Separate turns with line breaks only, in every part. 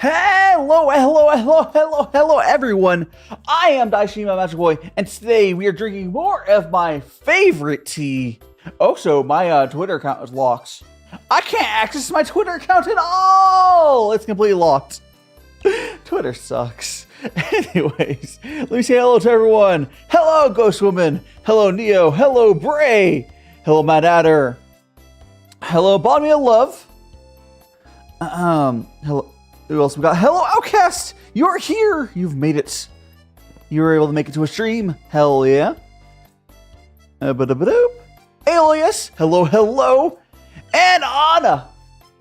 Hello, everyone. I am DaiShimaVT, and today we are drinking more of my favorite tea. Also, my Twitter account is locked. I can't access my Twitter account at all. It's completely locked. Twitter sucks. Anyways, let me say hello to everyone. Hello, Ghost Woman. Hello, Neo. Hello, Bray. Hello, Mad Adder. Hello, Botany of Love. Hello. Who else we got? Hello, Outcast. You're here. You've made it. You were able to make it to a stream. Hell yeah. Alias. Hello. And Anna.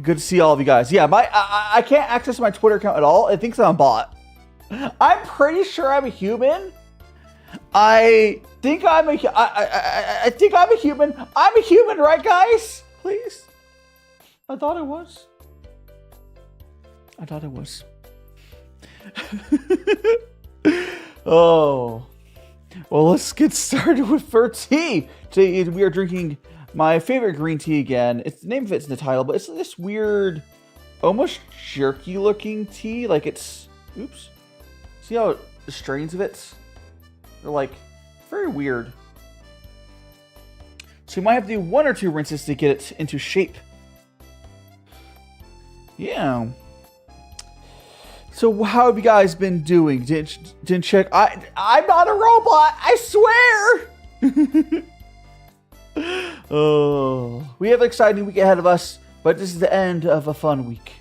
Good to see all of you guys. Yeah, I can't access my Twitter account at all. It thinks I'm a bot. I'm pretty sure I'm a human. I think I'm a human. I'm a human, right, guys? Please. I thought it was. Oh. Well, let's get started with tea. Today we are drinking my favorite green tea again. The name of it's in the title, but it's this weird, almost jerky looking tea. Like it's, oops. See how the strains of it? They're like very weird. So you might have to do 1 or 2 rinses to get it into shape. Yeah. So how have you guys been doing? Didn't check. I'm not a robot. I swear. Oh, we have an exciting week ahead of us, but this is the end of a fun week.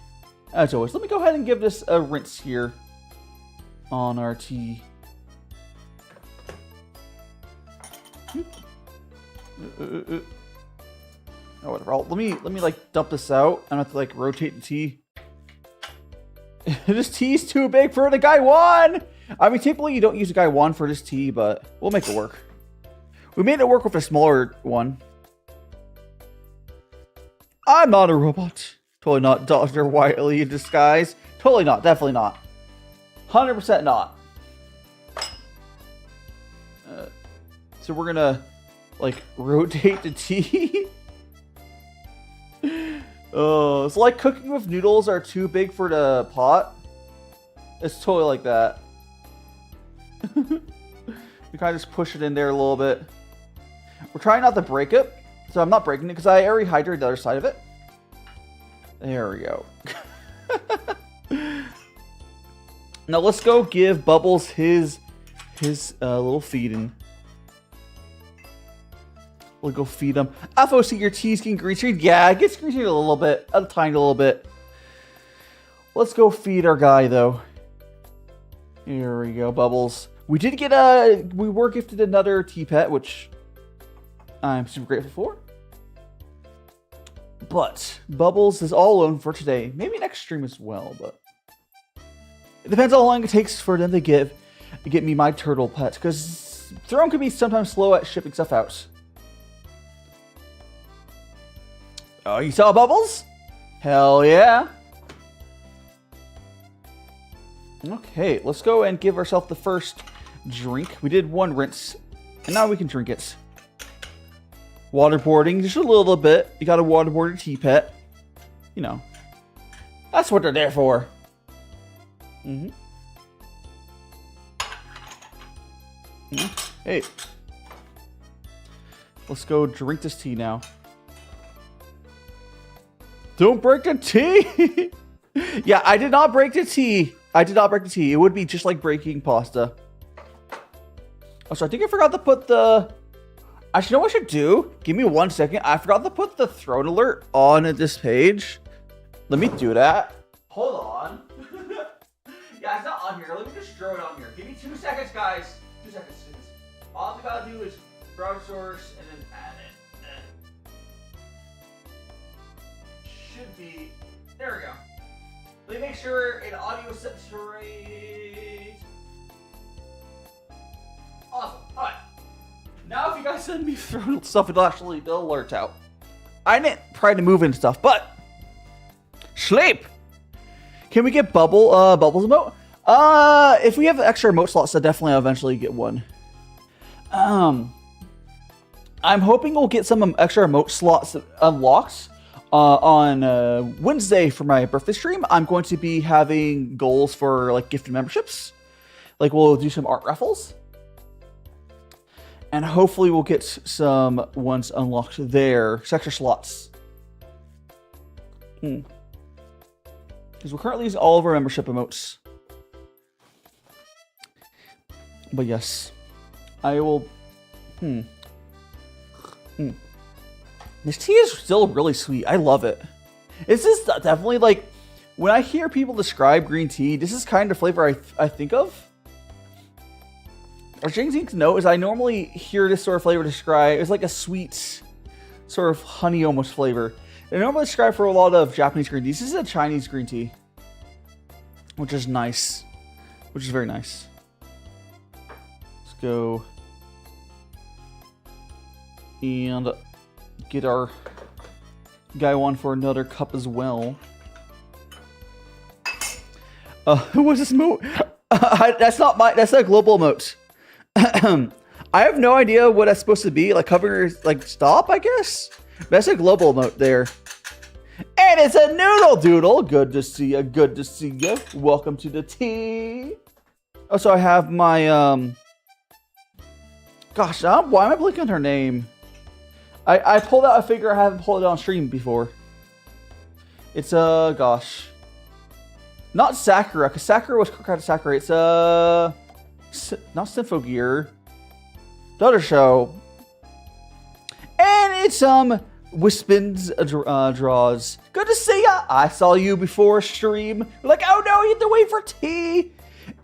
As always, let me go ahead and give this a rinse here on our tea. Oh, whatever. Let me like dump this out. I don't have to like rotate the tea. This tea's too big for the Guy 1. I mean, typically you don't use a Guy 1 for this tea, but we'll make it work. We made it work with a smaller one. I'm not a robot. Totally not Dr. Wiley in disguise. Totally not. Definitely not. 100% not. So we're gonna like rotate the tea. Oh, it's like cooking with noodles are too big for the pot. It's totally like that. You kind of just push it in there a little bit. We're trying not to break it. So I'm not breaking it because I already hydrated the other side of it. There we go. Now let's go give Bubbles his little feeding. We'll go feed him. FOC, your tea's getting greasy. Yeah, it gets greasy a little bit. A tiny little bit. Let's go feed our guy, though. Here we go, Bubbles. We did get we were gifted another tea pet, which I'm super grateful for. But Bubbles is all alone for today. Maybe next stream as well, but it depends how long it takes for them to get me my turtle pet, because Throne can be sometimes slow at shipping stuff out. Oh, you saw Bubbles? Hell yeah. Okay, let's go and give ourselves the first drink. We did 1 rinse, and now we can drink it. Waterboarding, just a little bit. You got a waterboarded tea pet. You know, that's what they're there for. Hey. Let's go drink this tea now. Don't break the tea! Yeah, I did not break the tea. It would be just like breaking pasta. Oh, so I think I forgot to put the... Actually, you know what I should do? Give me 1 second. I forgot to put the throne alert on this page. Let me do that. Hold on. Yeah, it's not on here. Let me just throw it on here. Give me 2 seconds, guys. 2 seconds. All we gotta do is browse source and then add it. Should be. There we go. Let me make sure an audio set straight. Awesome. Alright. Now if you guys send me through stuff, it'll alert out. I didn't try to move and stuff, but sleep. Can we get Bubbles emote? If we have extra emote slots, I'll definitely eventually get one. I'm hoping we'll get some extra emote slots unlocks on Wednesday for my birthday stream, I'm going to be having goals for like gifted memberships. Like we'll do some art raffles. And hopefully we'll get some ones unlocked there. Sector slots. Because we're currently using all of our membership emotes. But yes. I will... This tea is still really sweet. I love it. This is definitely like... When I hear people describe green tea, this is kind of flavor I think of. What you need to know is I normally hear this sort of flavor described. It's like a sweet, sort of honey almost flavor. They're normally described for a lot of Japanese green teas. This is a Chinese green tea, which is nice, which is very nice. Let's go and get our guy one for another cup as well. What's this emote? That's not a global emote. I have no idea what that's supposed to be. Like covering, like stop, I guess. That's a global emote there. And it's a noodle doodle. Good to see you. Good to see you. Welcome to the tea. Oh, so I have my Gosh, why am I blinking on her name? I pulled out a figure I haven't pulled it on stream before. It's gosh, not Sakura, because Sakura was kind of Sakura. It's not Symphogear. The other show. And it's Wispin's draws. Good to see ya. I saw you before stream. You're like, oh no, you have to wait for tea.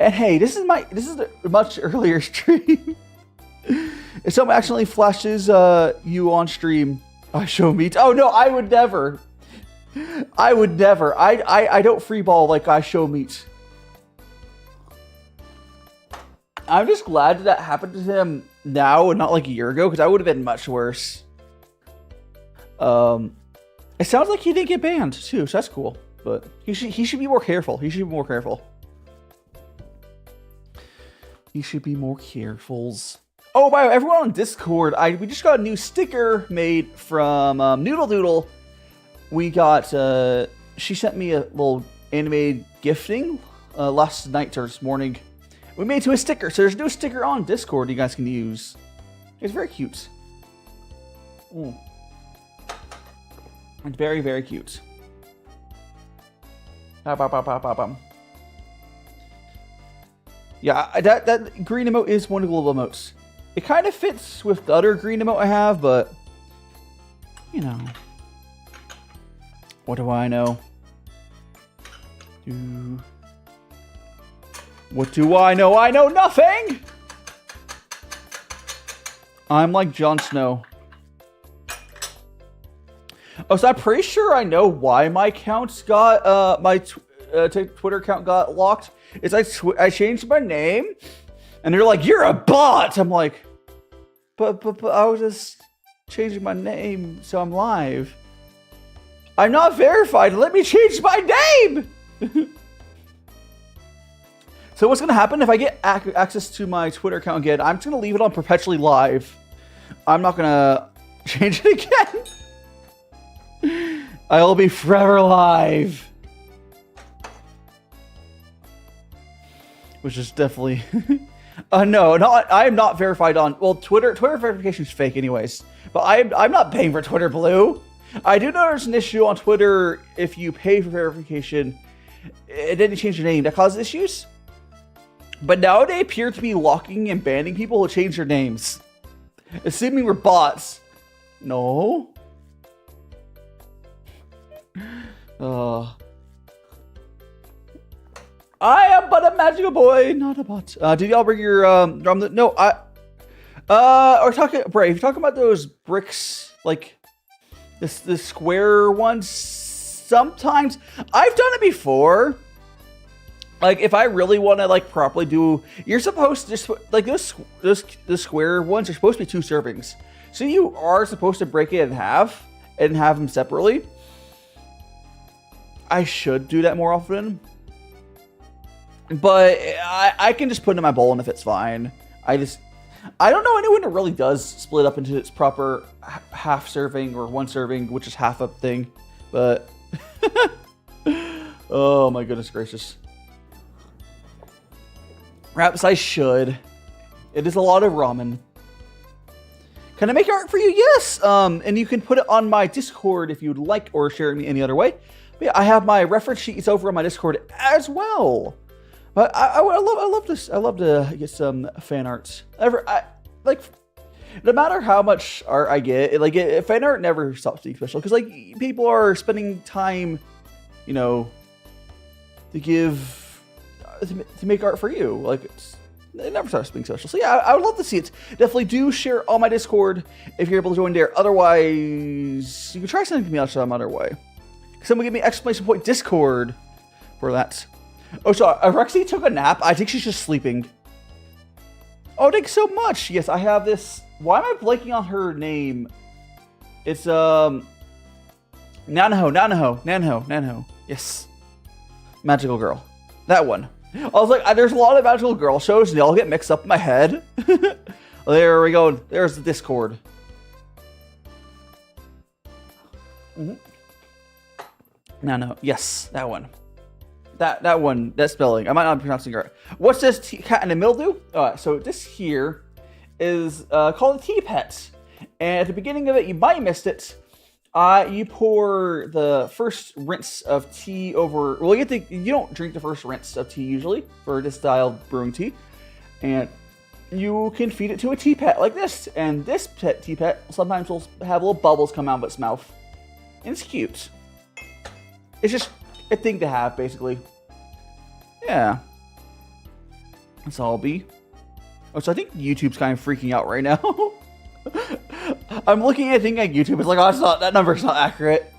And hey, this is a much earlier stream. If someone accidentally flashes you on stream, I show meat. Oh no, I would never. I would never. I don't freeball like I show meat. I'm just glad that happened to him now and not like a year ago, because that would have been much worse. It sounds like he didn't get banned too, so that's cool. But he should be more careful. He should be more careful. He should be more carefuls. Oh, by the way, everyone on Discord, we just got a new sticker made from Noodle Doodle. We got she sent me a little animated gifting last night or this morning. We made it to a sticker, so there's no sticker on Discord you guys can use. It's very cute. It's very, very cute. Yeah, that green emote is one of the global emotes. It kind of fits with the other green emote I have, but you know, what do I know? What do I know? I know nothing! I'm like Jon Snow. Oh, so I'm pretty sure I know why my accounts got, my Twitter account got locked. Is I changed my name, and they're like, you're a bot! I'm like, but I was just changing my name so I'm live. I'm not verified. Let me change my name! So what's going to happen if I get access to my Twitter account again? I'm just going to leave it on perpetually live. I'm not going to change it again. I will be forever live. Which is definitely... no, I am not verified on... Well, Twitter verification is fake anyways. But I'm not paying for Twitter Blue. I do know there's an issue on Twitter if you pay for verification and then you change your name. That causes issues. But now they appear to be locking and banning people who change their names. Assuming we're bots. No. I am but a magical boy, not a bot. Did y'all bring your drum? No, we're talking, Brave. You're talking about those bricks, like the square ones. Sometimes I've done it before. Like if I really want to like properly do, you're supposed to just like the square ones are supposed to be 2 servings. So you are supposed to break it in half and have them separately. I should do that more often. But I can just put it in my bowl and if it's fine. I don't know anyone that really does split up into its proper half serving or 1 serving, which is half a thing. But oh my goodness gracious. Perhaps I should. It is a lot of ramen. Can I make art for you? Yes. And you can put it on my Discord if you'd like, or share it me any other way. But yeah, I have my reference sheets over on my Discord as well. But I love this. I love to get some fan arts. No matter how much art I get, fan art never stops being special, because like people are spending time, you know, to make art for you. Like it never stops being special. So yeah, I would love to see it. Definitely do share on my Discord if you're able to join there. Otherwise, you can try sending me out some other way. Someone give me exclamation point Discord for that. Oh, so Rexy took a nap. I think she's just sleeping. Oh, thanks so much. Yes, I have this. Why am I blanking on her name? It's Nanaho. Yes, magical girl. That one. I was like, there's a lot of magical girl shows, and they all get mixed up in my head. There we go. There's the Discord. Nano. Yes, that one. That one. That spelling. I might not be pronouncing it right. What's this cat in the mildew? So this here is called a tea pet. And at the beginning of it, you might have missed it. You pour the first rinse of tea over. Well, you don't drink the first rinse of tea usually for this style of brewing tea, and you can feed it to a tea pet like this. And this tea pet sometimes will have little bubbles come out of its mouth, and it's cute. It's just a thing to have, basically. Yeah, that's all I'll be. Oh, so I think YouTube's kind of freaking out right now. I'm looking at a thing on YouTube. It's like, oh, it's not, that number's not accurate.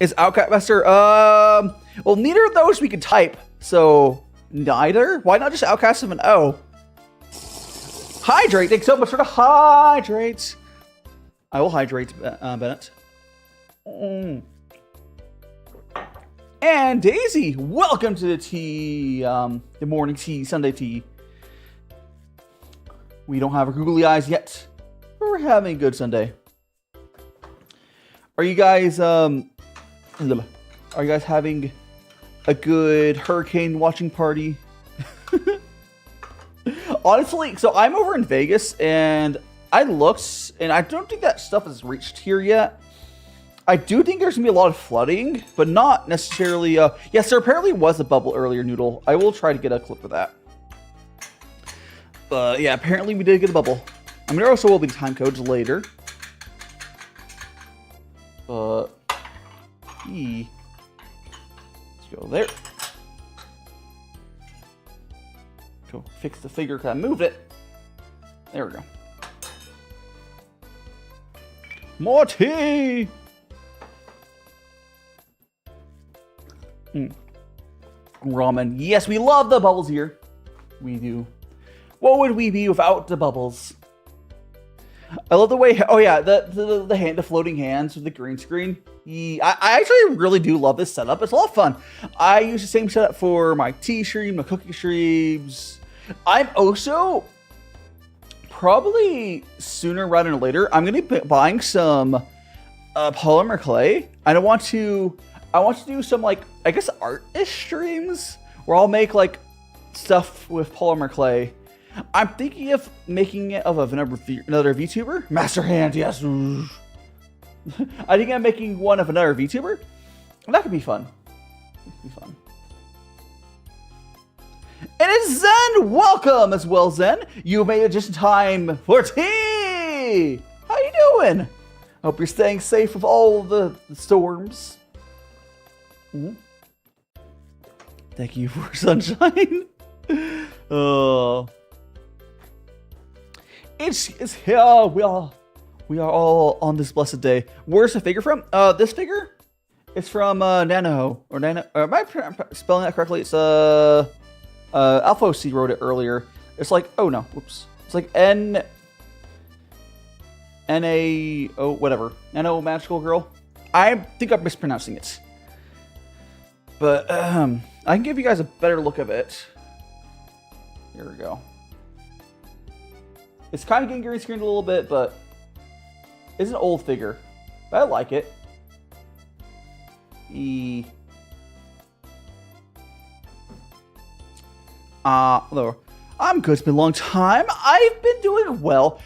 Is Outcast Master? Well, neither of those we can type. So neither. Why not just Outcast of an O? Hydrate. Thanks so much for the hydrates. I will hydrate, Bennett. And Daisy, welcome to the tea, the morning tea, Sunday tea. We don't have our googly eyes yet, but we're having a good Sunday. Are you guys having a good hurricane watching party? Honestly, so I'm over in Vegas, and I looked, and I don't think that stuff has reached here yet. I do think there's gonna be a lot of flooding, but not necessarily. Yes, there apparently was a bubble earlier, Noodle. I will try to get a clip of that. But yeah, apparently we did get a bubble. I mean, there also will be time codes later. Let's go there. Go fix the figure because I moved it. There we go. More tea! Ramen. Yes, we love the bubbles here. We do. What would we be without the bubbles? I love the way. Oh yeah, the floating hands with the green screen. Yeah, I actually really do love this setup. It's a lot of fun. I use the same setup for my tea stream, my cooking streams. I'm also probably sooner rather than later. I'm gonna be buying some polymer clay. I want to do some, like, I guess art-ish streams where I'll make like stuff with polymer clay. I'm thinking of making it of another VTuber. Master Hand, yes. I think I'm making one of another VTuber. That could be fun. And it's Zen! Welcome as well, Zen. You made it just in time for tea! How you doing? Hope you're staying safe with all the storms. Thank you for sunshine. Oh. It's here. We are all on this blessed day. Where's the figure from? This figure? It's from Nano or Nano. Am I spelling that correctly? It's Alpha C wrote it earlier. It's like, oh no, whoops. It's like N-A-O, whatever. Nano Magical Girl. I think I'm mispronouncing it. But I can give you guys a better look of it. Here we go. It's kind of getting green screened a little bit, but It's an old figure, but I like it. Hello. I'm good. It's been a long time. I've been doing well.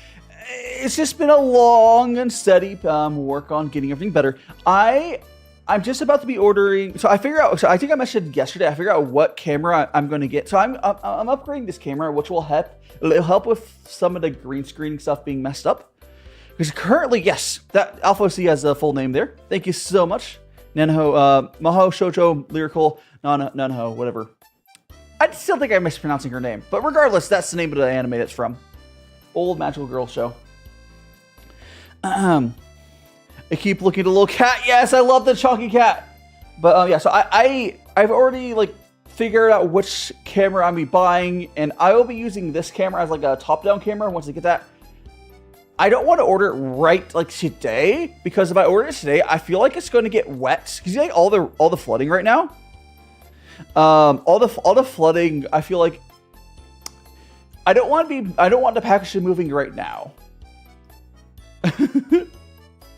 It's just been a long and steady work on getting everything better. I'm just about to be ordering. So I think I mentioned yesterday. I figured out what camera I'm going to get. So I'm upgrading this camera, which will help. It'll help with some of the green screening stuff being messed up. Because currently, yes, that Alpha C has a full name there. Thank you so much, Nanho, Maho Shoujo Lyrical Nanho, whatever. I still think I'm mispronouncing her name, but regardless, that's the name of the anime it's from. Old magical girl show. I keep looking at the little cat. Yes, I love the chunky cat. But yeah, so I've already like figured out which camera I'll be buying, and I will be using this camera as like a top-down camera once I get that. I don't want to order it right like today, because if I order it today, I feel like it's going to get wet. Cause you see, like all the flooding right now. All the flooding. I feel like I don't want the package to be moving right now.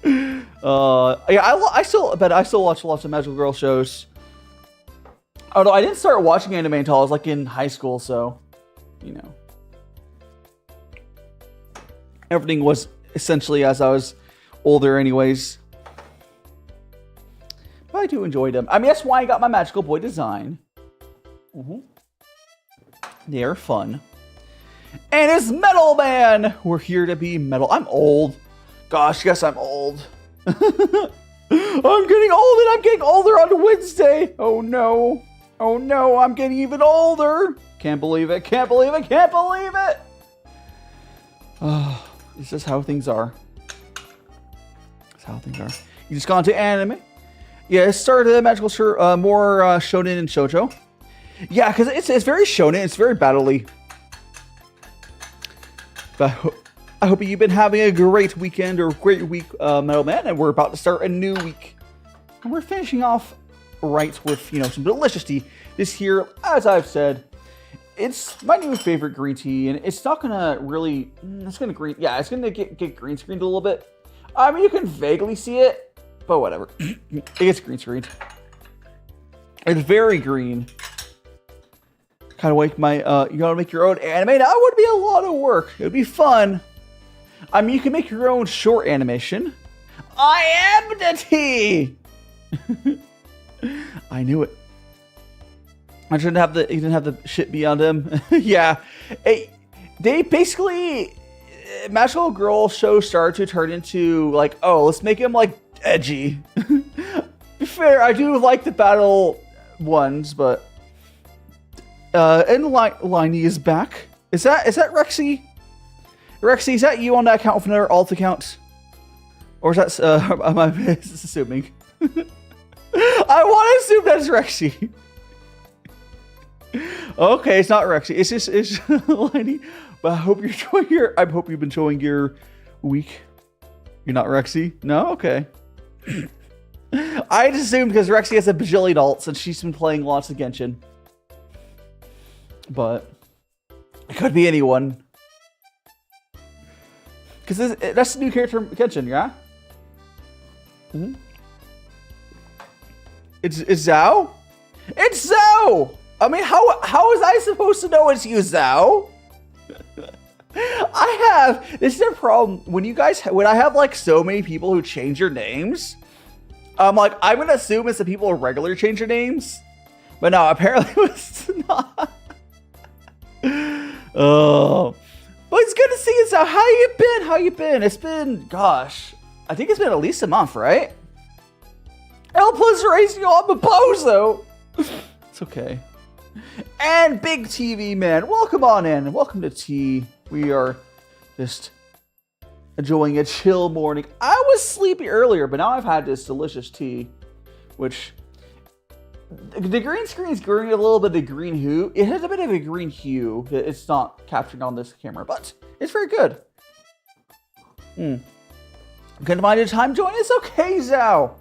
Yeah, I still watch lots of magical girl shows. Although I didn't start watching anime until I was like in high school, so you know. Everything was essentially as I was older anyways. But I do enjoy them. I mean, that's why I got my Magical Boy design. They are fun. And it's Metal Man! We're here to be metal. I'm old. Gosh, yes, I'm old. I'm getting old, and I'm getting older on Wednesday. Oh no. Oh no, I'm getting even older. Can't believe it. Can't believe it. Can't believe it. It's just how things are. It's how things are. You just got into anime. Yeah, it started magical more shonen and shoujo. Yeah, because it's very shonen. It's very battle-y. But I hope you've been having a great weekend or great week, Metal Man. And we're about to start a new week. And we're finishing off right with, you know, some delicious tea. This here, as I've said, it's my new favorite green tea, and it's not gonna really. It's gonna get green screened a little bit. I mean, you can vaguely see it, but whatever. It gets green screened. It's very green. Kind of like my. You gotta make your own anime. That would be a lot of work. It would be fun. I mean, you can make your own short animation. I am the tea. I knew it. I didn't have the shit beyond him. Yeah. They basically magical girl show started to turn into like, oh, let's make him like edgy. Be fair, I do like the battle ones, but and Liney is back. Is that Rexy? Rexy, is that you on that account with another alt account? Or is that am I assuming? I want to assume that's Rexy. Okay, it's not Rexy. It's Liney. But I hope you've been enjoying your week. You're not Rexy? No? Okay. I just assumed because Rexy has a bajillion alts and she's been playing lots of Genshin. But it could be anyone. Because that's the new character from Genshin, yeah? Mm-hmm. It's Zhao? It's Zhao! I mean, how was I supposed to know it's you, Zhao? This is a problem when I have like so many people who change your names. I'm gonna assume it's the people who regularly change their names, but no, apparently it's not. Oh, but it's good to see you, Zhao. How you been? It's been, gosh, I think it's been at least a month, right? L plus raising you on the bozo. It's okay. And Big TV Man, welcome on in. Welcome to tea. We are just enjoying a chill morning. I was sleepy earlier, but now I've had this delicious tea, which the green screen is growing a little bit of green hue. It has a bit of a green hue. It's not captured on this camera, but it's very good. Couldn't find a time to join us? Okay, Zhao.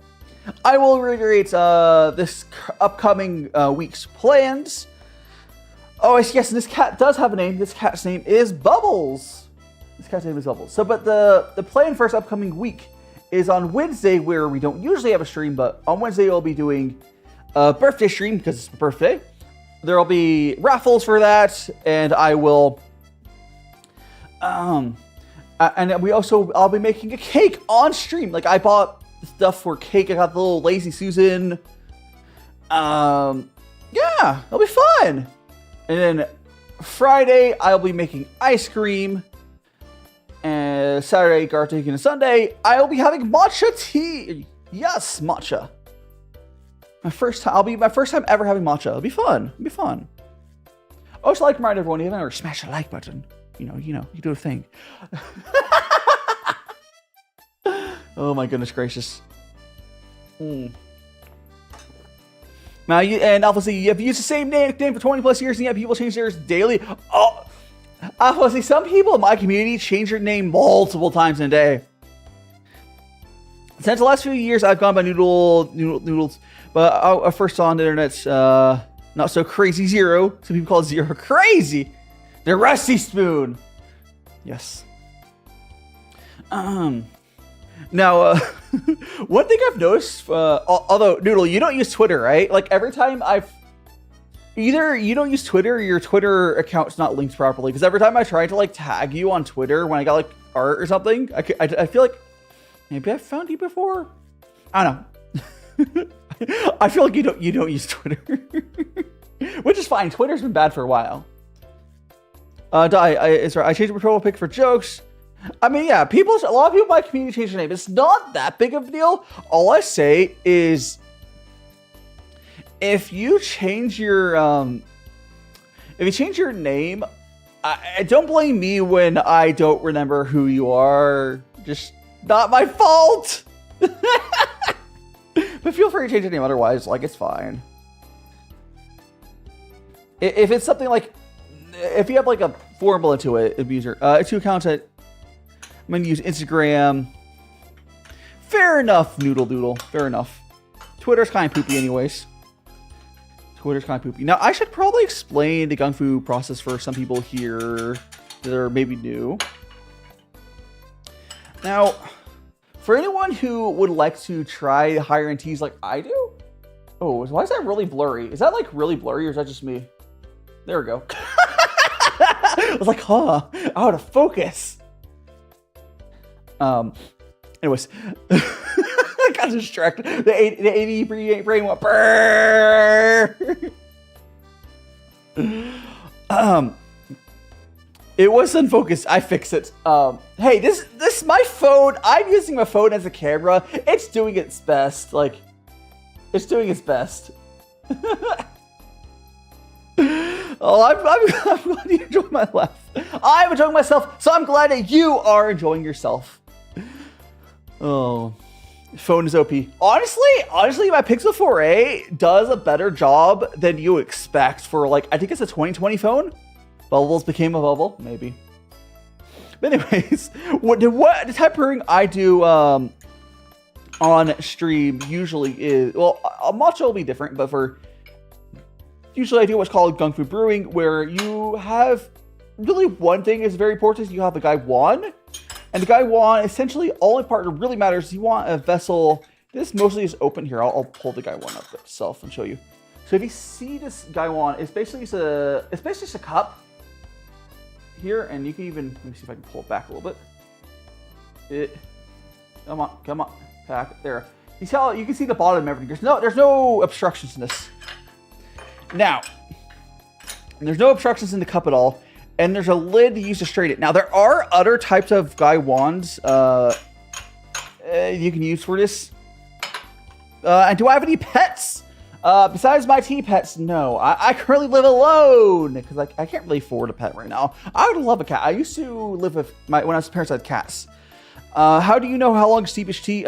I will reiterate this upcoming week's plans. Oh, yes, and this cat does have a name. This cat's name is Bubbles. cat's name is Bubbles. So, but the plan for this upcoming week is on Wednesday, where we don't usually have a stream, but on Wednesday I'll be doing a birthday stream because it's my birthday. There'll be raffles for that, and I will, and I'll be making a cake on stream. Like, I bought stuff for cake. I got the little Lazy Susan. Yeah, it'll be fun. And then Friday, I'll be making ice cream. And Saturday, garlic and Sunday, I'll be having matcha tea. Yes, matcha. My first time ever having matcha. It'll be fun. It'll be fun. I also like to remind everyone, if you haven't ever smashed the like button, you do a thing. Oh my goodness gracious. Now, obviously, you have used the same nickname for 20 plus years, and yet people change theirs daily. Oh, obviously, some people in my community change their name multiple times in a day. Since the last few years, I've gone by Noodles, but I first saw on the internet, not so crazy Zero. Some people call it Zero crazy. The Rusty Spoon. Yes. Now, one thing I've noticed, although Noodle, you don't use Twitter, right? Like, every time either you don't use Twitter or your Twitter account's not linked properly. Because every time I try to like tag you on Twitter when I got like art or something, I feel like maybe I've found you before. I don't know. I feel like you don't use Twitter, which is fine. Twitter's been bad for a while. I changed my profile pic for jokes. I mean, yeah, a lot of people in my community change their name. It's not that big of a deal. All I say is, if you change your name, I don't blame me when I don't remember who you are. Just not my fault. But feel free to change your name otherwise. Like, it's fine. If it's something like, if you have like a formal abuser, two accounts that I'm going to use Instagram. Fair enough, Noodle Doodle. Fair enough. Twitter's kind of poopy anyways. Now, I should probably explain the gongfu process for some people here that are maybe new. Now, for anyone who would like to try higher end teas like I do. Oh, why is that really blurry? Is that like really blurry or is that just me? There we go. I was like, out of focus. Anyways, I got distracted. The AD brain went brrrr. It was unfocused. I fixed it. Hey, this is my phone. I'm using my phone as a camera. It's doing its best. Like, it's doing its best. Oh, I'm glad you enjoyed my laugh. I'm enjoying myself, so I'm glad that you are enjoying yourself. Oh, phone is OP. Honestly, my Pixel 4a does a better job than you expect for, like, I think it's a 2020 phone. Bubbles became a bubble, maybe. But anyways, what the type of brewing I do on stream usually is, well, a matcha will be different, but usually I do what's called gongfu brewing, where you have really one thing is very important. You have the gaiwan. And the gaiwan, essentially, only part that really matters is you want a vessel. This mostly is open here. I'll pull the gaiwan up itself and show you. So if you see this gaiwan, it's basically just a cup here, and you can even, let me see if I can pull it back a little bit. Come on, back there. You can see the bottom of everything. There's no obstructions in this. Now, there's no obstructions in the cup at all. And there's a lid used to straighten it. Now, there are other types of gaiwans you can use for this. And do I have any pets? Besides my tea pets, no. I currently live alone because I can't really afford a pet right now. I would love a cat. I used to live with when I was parents, I had cats. How do you know how long to steep each tea?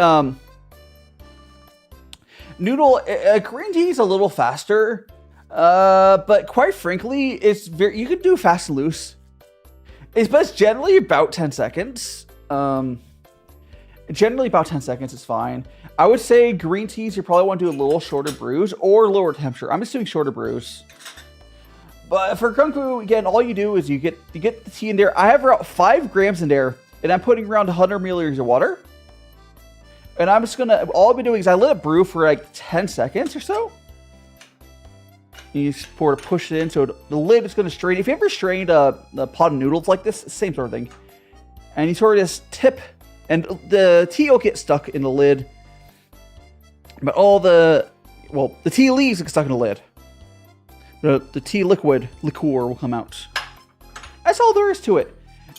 Noodle, green tea is a little faster. But quite frankly, you can do fast and loose. It's generally about 10 seconds. Generally about 10 seconds is fine. I would say green teas, you probably want to do a little shorter brews or lower temperature. I'm just doing shorter brews. But for gongfu, again, all you do is you get the tea in there. I have around 5 grams in there, and I'm putting around 100 milliliters of water. And I'm just gonna, all I've been doing is I let it brew for like 10 seconds or so. And you sort of push it in, so the lid is gonna strain. If you ever strained the pot of noodles like this, same sort of thing. And you sort of just tip, and the tea will get stuck in the lid. But all the tea leaves get stuck in the lid. The tea liquor will come out. That's all there is to it.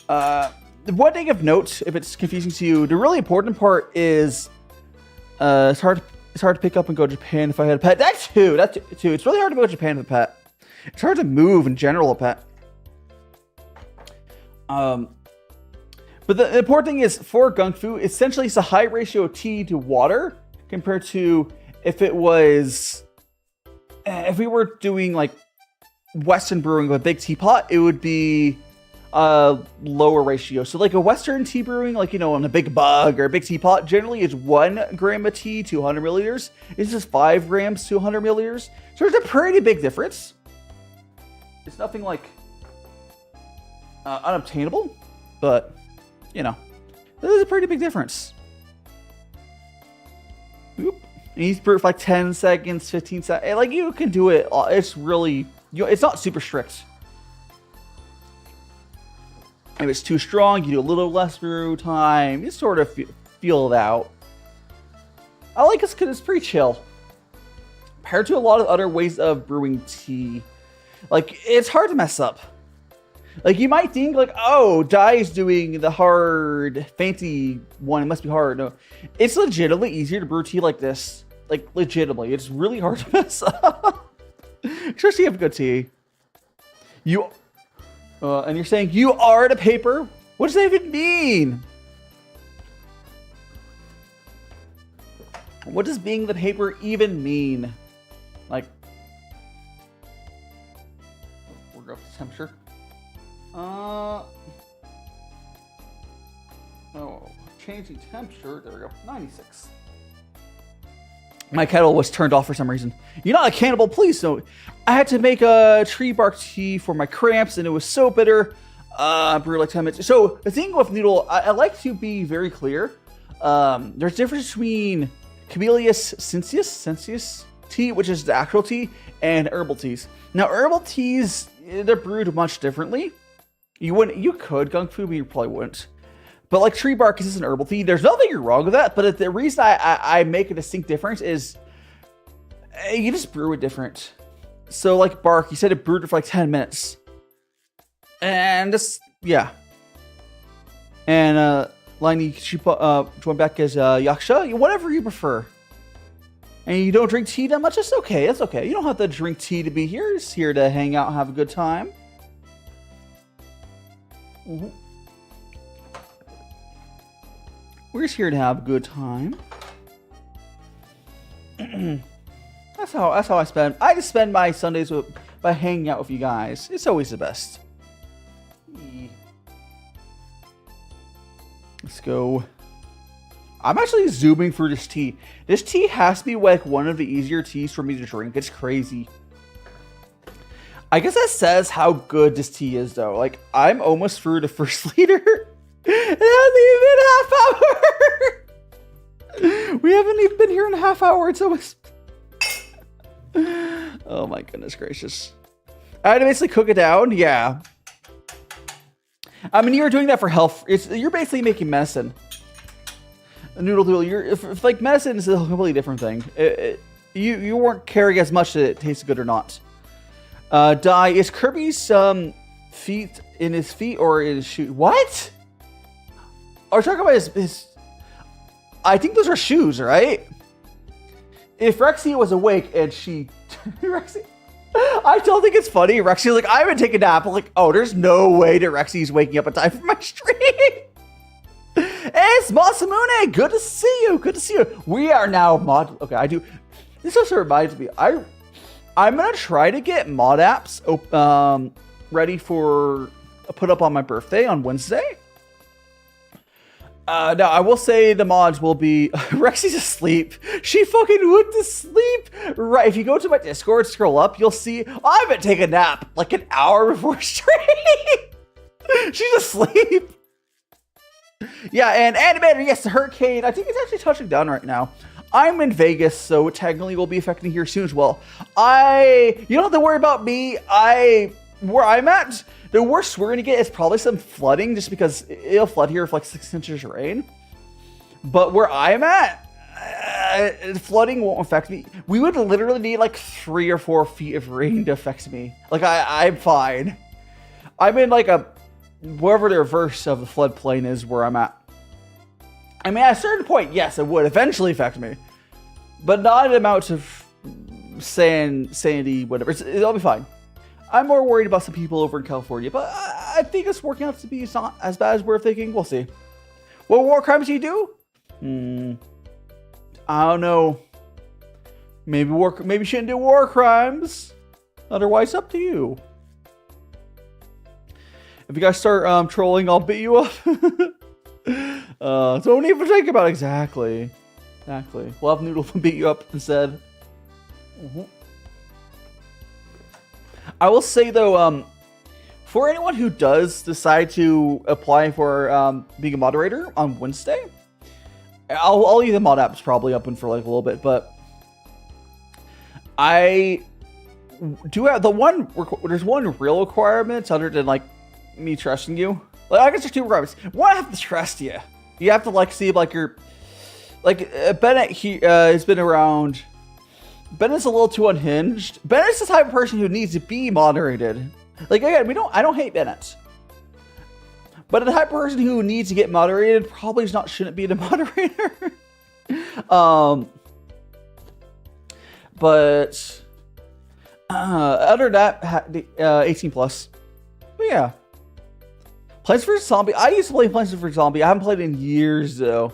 The one thing of note, if it's confusing to you, the really important part is it's hard to pick up and go to Japan if I had a pet. That too. It's really hard to go to Japan with a pet. It's hard to move in general, a pet. But the important thing is for gongfu, essentially it's a high ratio of tea to water compared to if it was, if we were doing like Western brewing with a big teapot, it would be a lower ratio. So like a Western tea brewing, like, you know, on a big bug or a big teapot, generally is 1 gram of tea to 100 milliliters. It's just 5 grams to 100 milliliters. So there's a pretty big difference. It's nothing like unobtainable, but you know, there's a pretty big difference. Oop. And he's brewed for like 10 seconds, 15 seconds. Like, you can do it. It's really, it's not super strict. If it's too strong, you do a little less brew time. You sort of feel it out. I like this because it's pretty chill. Compared to a lot of other ways of brewing tea. Like, it's hard to mess up. Like, you might think, like, oh, Dai is doing the hard, fancy one. It must be hard. No, it's legitimately easier to brew tea like this. Like, legitimately. It's really hard to mess up. Especially if you have good tea. And you're saying, you are the paper? What does that even mean? What does being the paper even mean? Like, we're going up to temperature. Changing temperature. There we go. 96. My kettle was turned off for some reason. You're not a cannibal, please don't. I had to make a tree bark tea for my cramps, and it was so bitter. Brewed like 10 minutes. So the thing with noodle, I like to be very clear. There's a difference between Camellia sinensis tea, which is the actual tea, and herbal teas. Now, herbal teas, they're brewed much differently. You could gongfu, but you probably wouldn't. But like tree bark is an herbal tea. There's nothing wrong with that. But the reason I make a distinct difference is you just brew it different. So like bark, you said it brewed it for like 10 minutes. And this, yeah. And Liney, join back as Yaksha, whatever you prefer. And you don't drink tea that much, that's okay. That's okay. You don't have to drink tea to be here. You're just here to hang out and have a good time. Mm-hmm. We're just here to have a good time. That's how I spend. I just spend my Sundays by hanging out with you guys. It's always the best. Let's go. I'm actually zooming through this tea. This tea has to be like one of the easier teas for me to drink. It's crazy. I guess that says how good this tea is, though. Like, I'm almost through the first liter. It hasn't even half hour. We haven't even been here in a half hour. It's almost. Oh my goodness gracious! I had to basically cook it down. Yeah. I mean, you're doing that for health. You're basically making medicine. A noodle doodle. If like medicine is a completely different thing. You weren't caring as much that it tastes good or not. Dai, is Kirby's feet in his feet or in his shoe? What? Are we talking about his? I think those are shoes, right? If Rexy was awake and she, Rexy, I don't think it's funny. Rexy's like, I haven't taken a nap. I'm like, oh, there's no way that Rexy's waking up in time for my stream. Hey, it's Masamune. Good to see you. Good to see you. We are now mod. Okay, I do. This also reminds me. I'm gonna try to get mod apps ready for put up on my birthday on Wednesday. Now, I will say the mods will be... Rexy's asleep. She fucking went to sleep. Right. If you go to my Discord, scroll up, you'll see I've been taking a nap like an hour before stream. She's asleep. Yeah, and animator, yes, the hurricane. I think it's actually touching down right now. I'm in Vegas, so it technically will be affecting here soon as well. You don't have to worry about me. Where I'm at, the worst we're gonna get is probably some flooding, just because it'll flood here with like 6 inches of rain. But where I'm at, flooding won't affect me. We would literally need like 3 or 4 feet of rain to affect me. Like I'm fine. I'm in like wherever the reverse of the floodplain is where I'm at. I mean, at a certain point, yes, it would eventually affect me, but not an amount of sanity, whatever. It'll be fine. I'm more worried about some people over in California, but I think it's working out to be not as bad as we're thinking. We'll see. What war crimes do you do? I don't know. Maybe you shouldn't do war crimes. Otherwise, up to you. If you guys start trolling, I'll beat you up. Don't even think about it. Exactly. We'll have Noodle beat you up instead. I will say though, for anyone who does decide to apply for being a moderator on Wednesday, I'll leave the mod apps probably open for like a little bit, but I do have there's one real requirement other than like me trusting you. Like, I guess there's 2 requirements. One, I have to trust you. You have to like see like you're like Bennett. He has been around. Bennett's a little too unhinged. Bennett's the type of person who needs to be moderated. Like again, I don't hate Bennett, but the type of person who needs to get moderated probably shouldn't be the moderator. But other than that, 18 plus. But yeah. Plants vs. Zombie. I used to play Plants vs. Zombie. I haven't played in years though.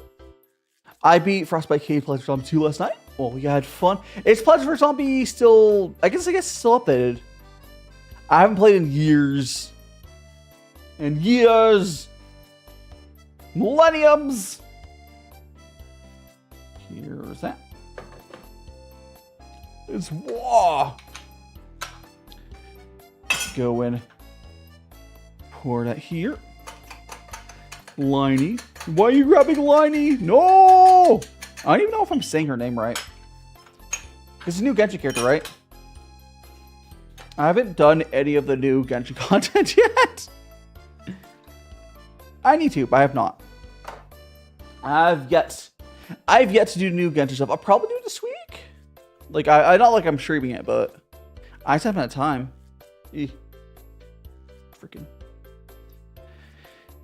I beat Frostbite Cave Plants vs. Zombie 2 last night. Well, we had fun. Is Plants vs. Zombie still? I guess still updated. I haven't played in years. Millenniums. Here's that. It's wow. Go in. Pour that here. Liney. Why are you grabbing Liney? No! I don't even know if I'm saying her name right. It's a new Genshin character, right? I haven't done any of the new Genshin content yet. I need to, but I have not. I've yet to do new Genshin stuff. I'll probably do it this week. Like, I not like I'm streaming it, but I just haven't had time. Freaking.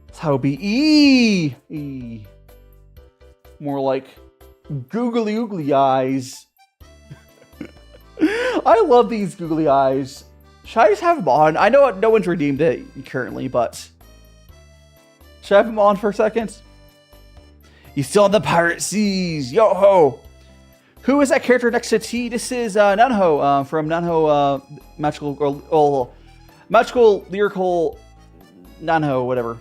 That's how it be. More like googly oogly eyes. I love these googly eyes. Should I just have them on? I know no one's redeemed it currently, but should I have them on for a second? He's still in the pirate seas. Yo ho! Who is that character next to T? This is Nanho from Nanho Magical Lyrical Nanho, whatever.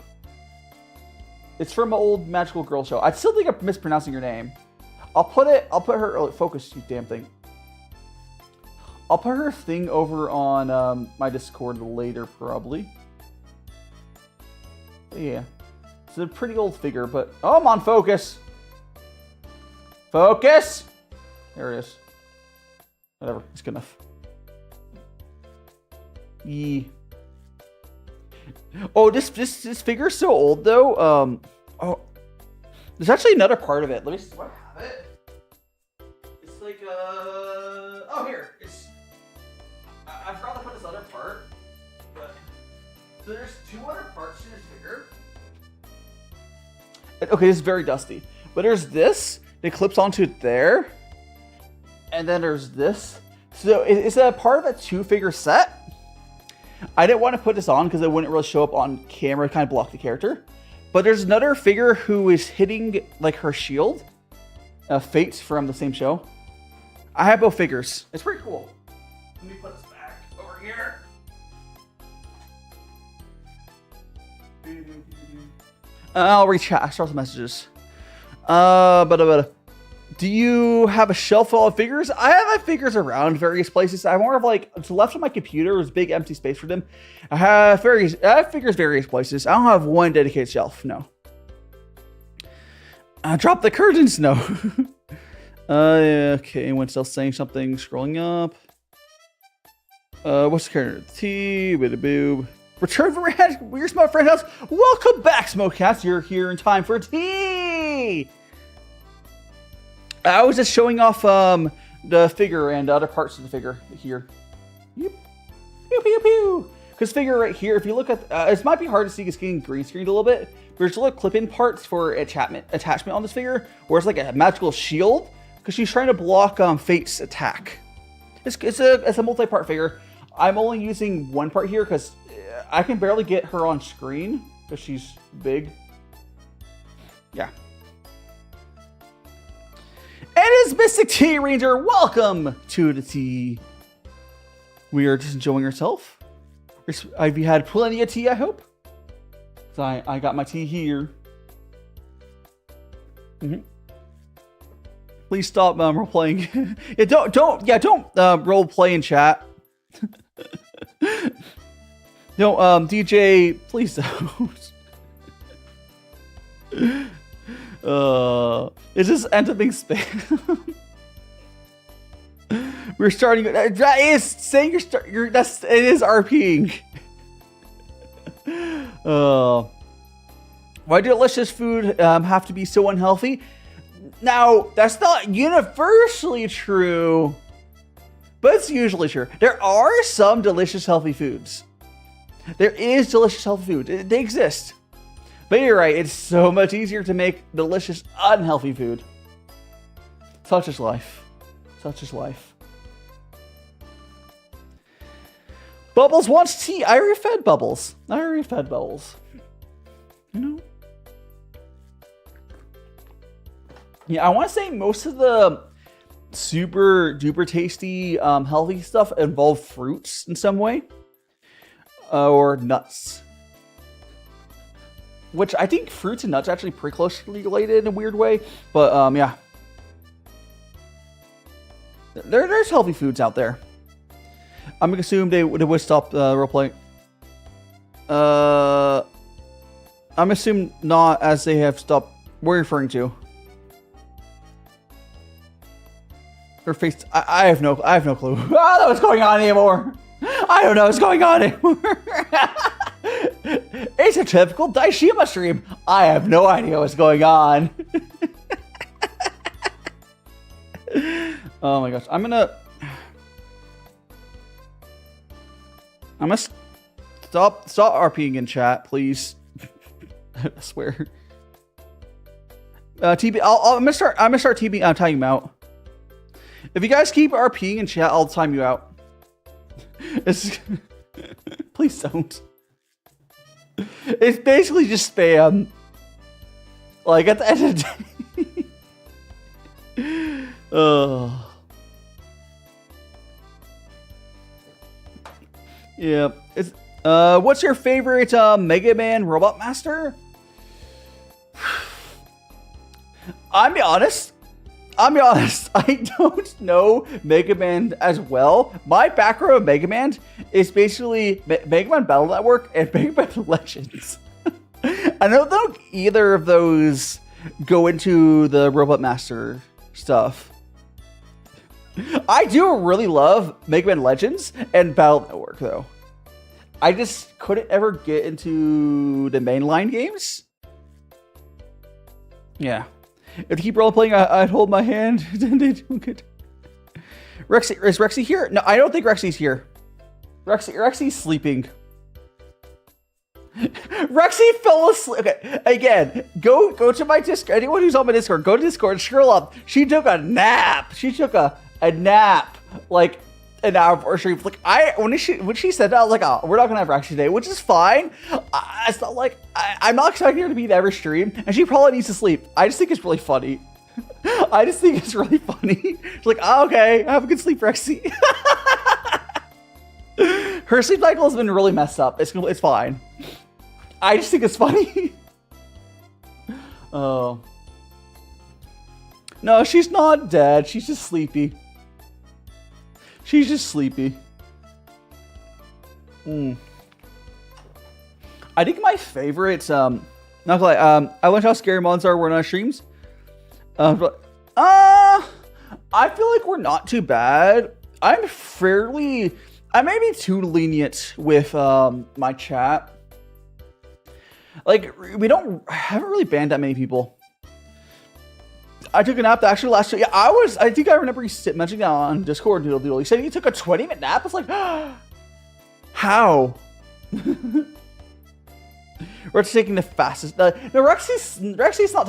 It's from an old Magical Girl show. I still think I'm mispronouncing your name. I'll put her focus, you damn thing. I'll put her thing over on my Discord later, probably. Yeah. It's a pretty old figure, but oh, I'm on focus. Focus. There it is. Whatever, it's good enough. Oh, this figure's so old though. Oh, there's actually another part of it. Let me see. What I have it? It's like oh, here. It's. I forgot to put this other part, but so there's 2 other parts to this figure. Okay, this is very dusty, but there's this that clips onto there, and then there's this. So it's a part of a 2-figure set. I didn't want to put this on because it wouldn't really show up on camera, kind of block the character. But there's another figure who is hitting like her shield, Fate from the same show. I have both figures. It's pretty cool. Let me put this back over here. I'll reach out. I start the messages. Do you have a shelf full of figures? I have my figures around various places. I'm more of like, to the left of my computer is big empty space for them. I have figures various places. I don't have one dedicated shelf, no. Drop the curtains, no. Okay, what's else saying something? Scrolling up. What's the character? T, bit of boob. Return from your smart friend house. Welcome back, Smokecats. You're here in time for tea. I was just showing off the figure and other parts of the figure here. Yep. Pew pew pew. Because figure right here, if you look at, it might be hard to see because it's getting green screened a little bit. But there's little clip-in parts for attachment on this figure, where it's like a magical shield because she's trying to block Fate's attack. It's a multi-part figure. I'm only using one part here because I can barely get her on screen because she's big. Yeah. And it's Mystic Tea Ranger. Welcome to the tea. We are just enjoying ourselves. Have you had plenty of tea, I hope? So I got my tea here. Please stop role playing. Yeah, don't role play in chat. No, DJ, please don't. It just ends up being spam. We're starting. That is saying it is RPing. Why do delicious food have to be so unhealthy? Now, that's not universally true, but it's usually true. There are some delicious healthy foods. There is delicious healthy food. They exist. But you're right, it's so much easier to make delicious unhealthy food. Such is life. Such is life. Bubbles wants tea. I already fed Bubbles. You know? Yeah, I want to say most of the super duper tasty healthy stuff involve fruits in some way. Or nuts. Which I think fruits and nuts are actually pretty closely related in a weird way. But yeah. There's healthy foods out there. I'm going to assume they would stop roleplaying. I'm assuming not, as they have stopped. What are you referring to? Her face. I have no clue. I don't know what's going on anymore. I don't know what's going on anymore. It's a typical Daishima stream. I have no idea what's going on. Oh my gosh. I'm gonna stop RPing in chat, please. I swear. TB. I'm gonna start TB. Timing you out. If you guys keep RPing in chat, I'll time you out. Please don't. It's basically just spam. Like at the end of the day. Yeah. It's what's your favorite Mega Man Robot Master? I'll be honest. I don't know Mega Man as well. My background of Mega Man is basically Mega Man Battle Network and Mega Man Legends. I don't think either of those go into the Robot Master stuff. I do really love Mega Man Legends and Battle Network, though. I just couldn't ever get into the mainline games. Yeah. If you keep role playing, I'd hold my hand. They do good. Rexy, is Rexy here? No, I don't think Rexy's here. Rexy's sleeping. Rexy fell asleep. Okay, again, go to my Discord. Anyone who's on my Discord, go to Discord, scroll up. She took a nap. She took a nap, like an hour before stream. Like when she said that, I was like, oh, we're not gonna have Rexy today, which is fine. It's not like I'm not expecting her to be at every stream, and she probably needs to sleep. I just think it's really funny. She's like, oh, okay, have a good sleep, Rexy. Her sleep cycle has been really messed up. It's fine. I just think it's funny. Oh. No, she's not dead. She's just sleepy. She's just sleepy. I think my favorites, not gonna lie, I learned how scary monsters are when on streams. I feel like we're not too bad. I may be too lenient with my chat. Like, I haven't really banned that many people. I took a nap that actually last. Yeah, I think I remember you mentioning that on Discord, Doodle. He said he took a 20-minute nap. It's like, how? We're taking the fastest. No, Rexy's not.